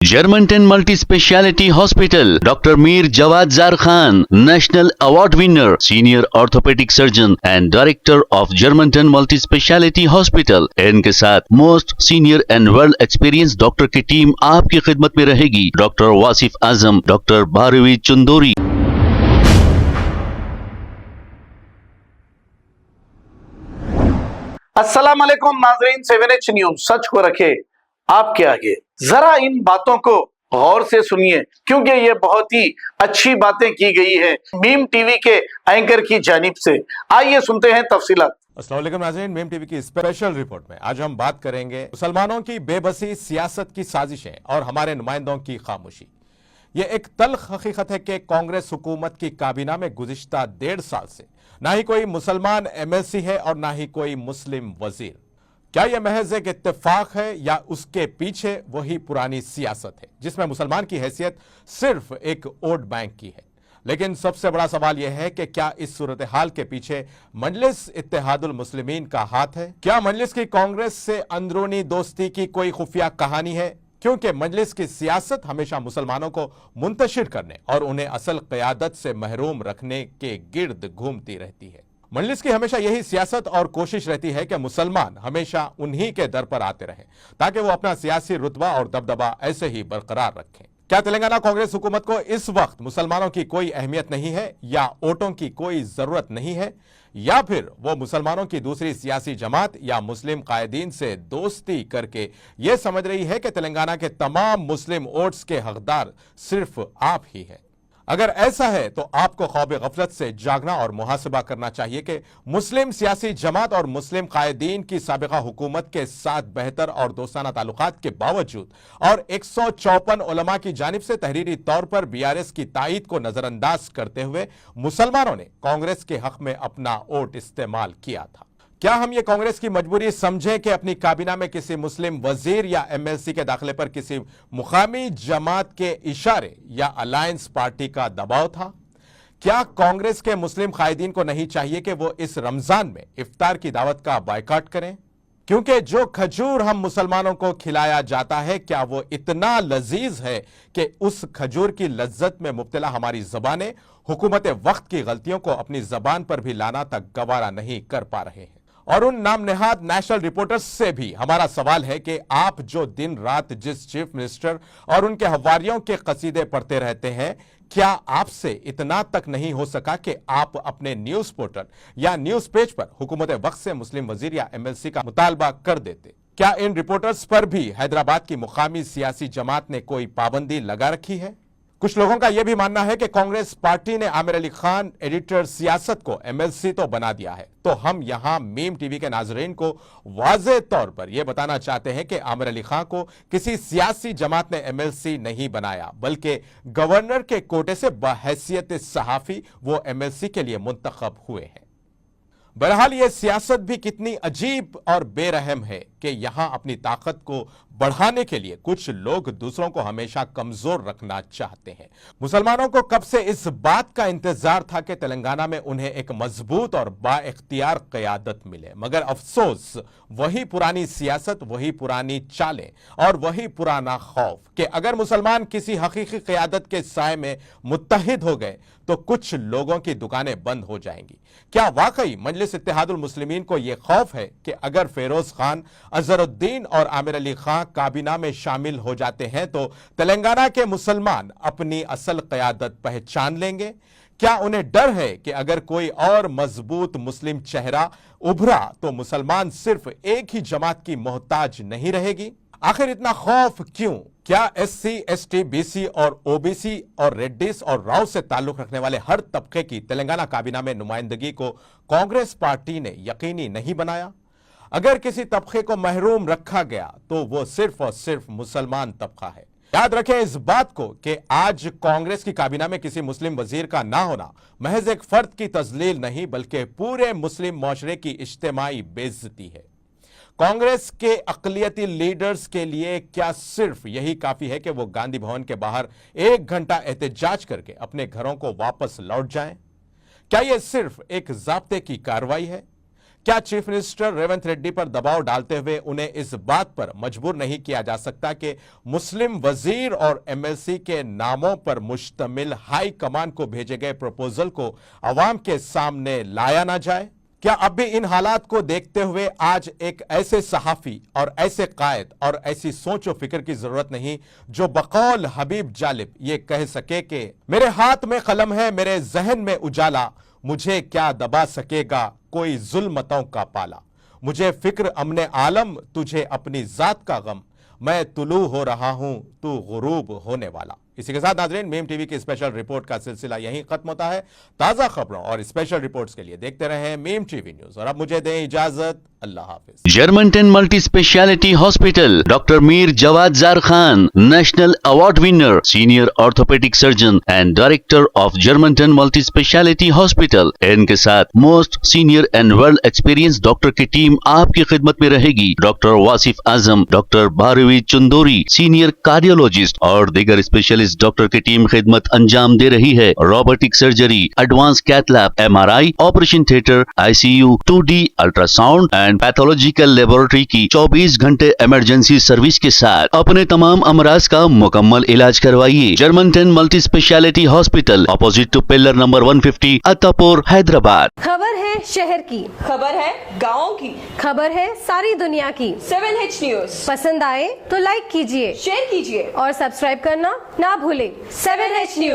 Germantown Multi-Speciality Hospital, Dr. Mir Jawad Zar Khan, National Award winner, Senior Orthopedic Surgeon and Director of Germantown Multi-Speciality Hospital. इनके साथ Most Senior and Well Experienced Doctor की team आपकी खिदमत में रहेगी. Dr. Wasif आजम, Dr. Bharvi Chandori. अस्सलाम वालेकुम नाज़रीन, 7H न्यूज़ सच को रखे आपके आगे. जरा इन बातों को गौर से सुनिए क्योंकि ये बहुत ही अच्छी बातें की गई है मीम टीवी के एंकर की जानिब से. आइए सुनते हैं तफसीलात. अस्सलाम वालेकुम नाज़रीन, मीम टीवी की स्पेशल रिपोर्ट में आज हम बात करेंगे मुसलमानों की बेबसी, सियासत की साजिशें और हमारे नुमाइंदों की खामोशी. ये एक तल्ख हकीकत है कि कांग्रेस हुकूमत की काबीना में गुज़िश्ता 1.5 साल से ना ही कोई मुसलमान MLC है और ना ही कोई मुस्लिम वजीर. क्या यह महज एक इत्तेफाक है या उसके पीछे वही पुरानी सियासत है जिसमें मुसलमान की हैसियत सिर्फ एक वोट बैंक की है? लेकिन सबसे बड़ा सवाल यह है कि क्या इस सूरत हाल के पीछे मजलिस इत्तेहादुल मुस्लिमीन का हाथ है? क्या मजलिस की कांग्रेस से अंदरूनी दोस्ती की कोई खुफिया कहानी है? क्योंकि मजलिस की सियासत हमेशा मुसलमानों को मुंतशिर करने और उन्हें असल क़यादत से महरूम रखने के गिर्द घूमती रहती है. मजलिस की हमेशा यही सियासत और कोशिश रहती है कि मुसलमान हमेशा उन्हीं के दर पर आते रहें ताकि वो अपना सियासी रुतबा और दबदबा ऐसे ही बरकरार रखें. क्या तेलंगाना कांग्रेस हुकूमत को इस वक्त मुसलमानों की कोई अहमियत नहीं है या वोटों की कोई जरूरत नहीं है, या फिर वो मुसलमानों की दूसरी सियासी जमात या मुस्लिम कायदीन से दोस्ती करके ये समझ रही है कि तेलंगाना के तमाम मुस्लिम वोट्स के हकदार सिर्फ आप ही हैं? अगर ऐसा है तो आपको ख्वाब गफलत से जागना और मुहासबा करना चाहिए कि मुस्लिम सियासी जमात और मुस्लिम कायदीन की साबिका हुकूमत के साथ बेहतर और दोस्ताना ताल्लुकात के बावजूद और 154 उलमा की जानिब से तहरीरी तौर पर BRS की तायीद को नजरअंदाज करते हुए मुसलमानों ने कांग्रेस के हक में अपना वोट इस्तेमाल किया था. क्या हम ये कांग्रेस की मजबूरी समझें कि अपनी काबीना में किसी मुस्लिम वजीर या MLC के दाखिले पर किसी मुकामी जमात के इशारे या अलायंस पार्टी का दबाव था? क्या कांग्रेस के मुस्लिम कायदीन को नहीं चाहिए कि वो इस रमजान में इफ्तार की दावत का बायकाट करें? क्योंकि जो खजूर हम मुसलमानों को खिलाया जाता है, क्या वो इतना लजीज है कि उस खजूर की लज्जत में मुब्तला हमारी जबानें हुकूमत वक्त की गलतियों को अपनी जबान पर भी लाना तक गवारा नहीं कर पा रहे हैं? और उन नाम नेहाद नेशनल रिपोर्टर्स से भी हमारा सवाल है कि आप जो दिन रात जिस चीफ मिनिस्टर और उनके हवारियों के कसीदे पढ़ते रहते हैं, क्या आपसे इतना तक नहीं हो सका कि आप अपने न्यूज पोर्टल या न्यूज पेज पर हुकूमत वक्त से मुस्लिम वजीर या MLC का मुतालबा कर देते? क्या इन रिपोर्टर्स पर भी हैदराबाद की मुकामी सियासी जमात ने कोई पाबंदी लगा रखी है? कुछ लोगों का यह भी मानना है कि कांग्रेस पार्टी ने आमिर अली खान एडिटर सियासत को MLC तो बना दिया है. तो हम यहां मीम टीवी के नाजरीन को वाज़े तौर पर यह बताना चाहते हैं कि आमिर अली खान को किसी सियासी जमात ने MLC नहीं बनाया, बल्कि गवर्नर के कोटे से बहैसियत सहाफी वो MLC के लिए मुंतखब हुए हैं. बहरहाल ये सियासत भी कितनी अजीब और बेरहम है कि यहां अपनी ताकत को बढ़ाने के लिए कुछ लोग दूसरों को हमेशा कमजोर रखना चाहते हैं. मुसलमानों को कब से इस बात का इंतजार था कि तेलंगाना में उन्हें एक मजबूत और बाइख्तियार क़यादत मिले, मगर अफसोस वही पुरानी सियासत, वही पुरानी चालें और वही पुराना खौफ कि अगर मुसलमान किसी हकीकी क़यादत के साए में मुत्तहिद हो गए तो कुछ लोगों की दुकानें बंद हो जाएंगी. क्या वाकई मजलिस इत्तेहादुल मुस्लिमीन को यह खौफ है कि अगर फिरोज खान, अजहरुद्दीन और आमिर अली खान काबीना में शामिल हो जाते हैं तो तेलंगाना के मुसलमान अपनी असल क़यादत पहचान लेंगे? क्या उन्हें डर है कि अगर कोई और मजबूत मुस्लिम चेहरा उभरा तो मुसलमान सिर्फ एक ही जमात की मोहताज नहीं रहेगी? आखिर इतना खौफ क्यों? क्या SC, ST, BC और OBC और रेड्डीज और राव से ताल्लुक रखने वाले हर तबके की तेलंगाना काबीना में नुमाइंदगी को कांग्रेस पार्टी ने यकीनी नहीं बनाया? अगर किसी तबके को महरूम रखा गया तो वो सिर्फ और सिर्फ मुसलमान तबका है. याद रखें इस बात को कि आज कांग्रेस की काबीना में किसी मुस्लिम वजीर का ना होना महज एक फर्द की तजलील नहीं बल्कि पूरे मुस्लिम मुआशरे की इज्तिमाई बेइज्जती है. कांग्रेस के अक़लियती लीडर्स के लिए क्या सिर्फ यही काफी है कि वो गांधी भवन के बाहर 1 घंटा एहतजाज करके अपने घरों को वापस लौट जाएं? क्या यह सिर्फ एक ज़ाब्ते की कार्रवाई है? क्या चीफ मिनिस्टर रेवंत रेड्डी पर दबाव डालते हुए उन्हें इस बात पर मजबूर नहीं किया जा सकता कि मुस्लिम वजीर और एमएलसी के नामों पर मुश्तमिल हाई कमान को भेजे गए प्रपोजल को अवाम के सामने लाया ना जाए? क्या अब भी इन हालात को देखते हुए आज एक ऐसे सहाफी और ऐसे कायद और ऐसी सोच और फिक्र की जरूरत नहीं जो बकौल हबीब जालिब ये कह सके कि मेरे हाथ में कलम है, मेरे जहन में उजाला, मुझे क्या दबा सकेगा कोई जुल्मतों का पाला, मुझे फिक्र अमने आलम, तुझे अपनी जात का गम, मैं तुलू हो रहा हूं, तू गुरूब होने वाला। इसी के साथ नाज़रीन मीम टीवी की स्पेशल रिपोर्ट का सिलसिला यहीं खत्म होता है। ताजा खबरों और स्पेशल रिपोर्ट्स के लिए देखते रहें मीम टीवी न्यूज और अब मुझे दें इजाजत। अल्लाह हाफिज। Germanton multi speciality hospital, doctor Mir Jawad Jar Khan, national award winner, senior orthopaedic surgeon and director of Germanton multi speciality hospital. इनके साथ most senior and world experience doctor की टीम आपकी खिदमत में रहेगी। Doctor Wasif Azam, doctor Bharvi Chandori, senior cardiologist और दीगर स्पेशलिस्ट डॉक्टर की टीम खिदमत अंजाम दे रही है। Robotic surgery, advance cath lab, MRI, operation theatre, ICU, 2D ultrasound and pathological laboratory की 24 घंटे इमरजेंसी सर्विस के साथ अपने तमाम अमराज का मुकम्मल इलाज करवाइए। Germanten multi speciality hospital, opposite to pillar number 150, Attapur, Hyderabad. खबर है शहर की, खबर है गाँव की, खबर है सारी दुनिया की। 7H न्यूज पसंद आए तो लाइक कीजिए, शेयर कीजिए और सब्सक्राइब करना ना भूलें। 7H news.